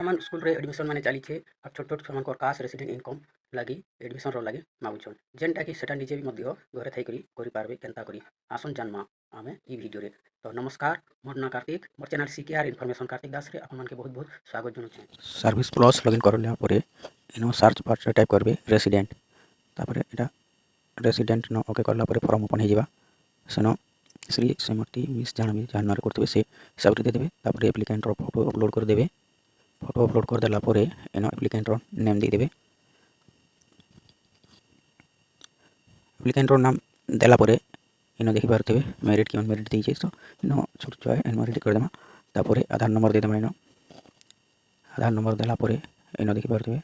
ବର୍ତ୍ତମାନ ସ୍କୁଲ୍ରେ ଏଡ଼ମିସନ୍ ମାନେ ଚାଲିଛେ ଆଉ ଛୋଟ ଛୋଟ ଛୁଆମାନଙ୍କର କାଷ୍ଟ ରେସିଡେଣ୍ଟ ଇନକମ୍ ଲାଗି ଏଡ଼ମିସନ୍ର ଲାଗି ମାଗୁଛନ୍ ଯେନ୍ଟାକି ସେଟା ନିଜେ ବି ମଧ୍ୟ ଘରେ ଥାଇକରି କରିପାରବେ କେନ୍ତା କରି ଆସନ୍ ଜାନ୍ମା ଆମେ ଇ ଭିଡ଼ିଓରେ। ତ ନମସ୍କାର, ମୋର ନାଁ କାର୍ତ୍ତିକ, ମୋର ଚ୍ୟାନେଲ୍ ସିକେଆର୍ ଇନଫର୍ମେସନ୍ କାର୍ତ୍ତିକ ଦାସରେ ଆପଣମାନଙ୍କୁ ବହୁତ ବହୁତ ସ୍ୱାଗତ ଜଣାଉଛି। सर्विस प्लस लॉगिन करला परे इनो सर्च बार रे टाइप करबे रेसिडेंट, तापरे एटा रेसिडेंट न ओके करला परे फॉर्म ओपन हो जावा। सेनो श्री श्रीमती मिस जानवी जानवर करते से हिसाब रे दे देबे। तापरे एप्लिकेंट रो फोटो अपलोड कर देबे। फोटो अपलोड कर देला परे इनो एप्लिकेंट रो नेम दे देबे। एप्लिकेंट रो नाम देला परे इनो देखि पारते मेरिट की अनमेरिट देइछे, तो इनो छोट छोआ अनमेरिट कर देमा। तापरे आधार नंबर दे देमा। इनो आधार नंबर देला परे इनो देखि पारते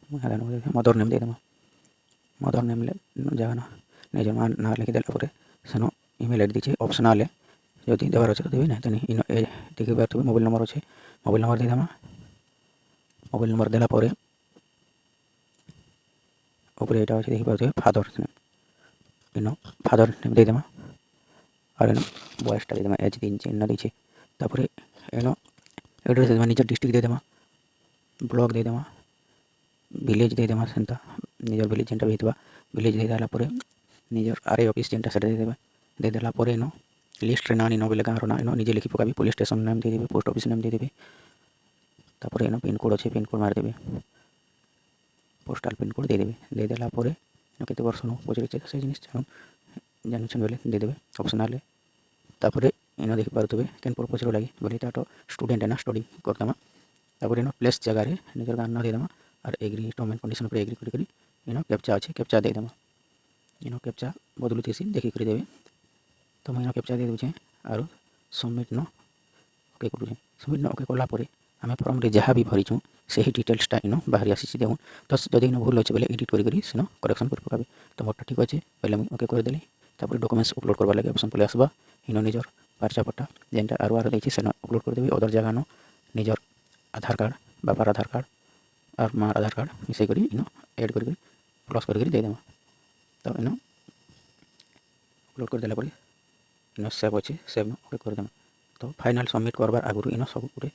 आधार नंबर दे मदर नेम दे देमा। मदर नेम ले जगह ना निज ना लिखि देला परे सेनो ईमेल आईडी दीछे ऑप्शनल है, जदि देवार अछि तो देबे ना तनी इनो ए देखि पारते मोबाइल नंबर अछि, मोबाइल नंबर दे देमा। मोबाइल नंबर देला परे ऊपर एटा अछि देखि पारते फादर नेम, इनो फादर नेम दे देमा। और इनो बॉयस टा दे देमा, एज 3 चिन्ह दीछे। तापरे इनो एड्रेस दे देमा, निज डिस्ट्रिक्ट दे देमा, ब्लॉक दे देमा, विलेज दे देमा। सेंता निजर विलेज जेंटा हेतबा विलेज दे देला परे निजर आरए ऑफिस जेंटा सेटा दे देबा। दे देला परे इनो लिस्ट रे नानी नो बेले गाँव रो ना इनो निजे लिखि पकाबी। पुलिस स्टेशन नेम दे देबे, पोस्ट ऑफिस नेम दे देबे। तापरे इनो पिन कोड अछि, पिन कोड मार देबे, पोस्टल पिन कोड दे देबे। दे देला परे इनो केते वर्ष नो पचरे से से जिनिस जानछन बेले दे देबे ऑप्शनल है। तापरे इनो देखि पारतबे केन पर्पस रो लागि बोले तातो स्टूडेंट है ना स्टडी करतमा। तापरे इनो प्लेस जगह रे निजर गाँव ना दे देमा। और एग्री टर्म एंड कंडीशन पर एग्री करी इनो कैप्चा अछि, कैप्चा दे देमा। इनो कैप्चा बदलुथेसी देखि करी देबे। तो मैं इनो कैप्चा दे देछे और सबमिट नो ओके करूछे। सबमिट नो ओके करला परे आमे फॉर्म रे जहा भी भरिछु सेही डिटेल्स टा इनो बाहरी आसी देखुन। तो जदि इनो भूल अछि बेले एडिट करी करी सेनो करेक्शन कर पकाबे। तो मोटा ठीक अछि पहले मैं ओके कर देली। तापरे डॉक्यूमेंट्स अपलोड करबा लागि ऑप्शन पले आसबा। इनो निजर पर्चा पट्टा जेंटा आर देछि सेनो अपलोड कर देबे। अदर जगह नो निजर आधार कार्ड, बापार आधार कार्ड और मार आधार कार्ड मिसे करी इनो ऐड करी प्लस करी दे देमा। तो इनो अपलोड कर देला परे इनो सेव अछि, सेव नो ओके कर देमा। तो फाइनल सबमिट करबार आगुरु इनो सब पुरे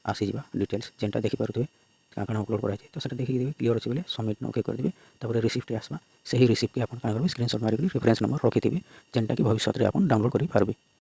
आसी जिबा डिटेल्स जेंटा देखि पारुथबे का काना अपलोड कराइछे। तो सेटा देखि देबे, क्लियर अछि बेले सबमिट नो ओके कर देबे। तापरे रिसिप्ट आसबा, सेही रिसिप्ट के आपन काना करबे स्क्रीनशॉट मारि करी रेफरेंस नंबर रखिथिबे जेंटा कि भविष्य रे आपन डाउनलोड करि पारबे।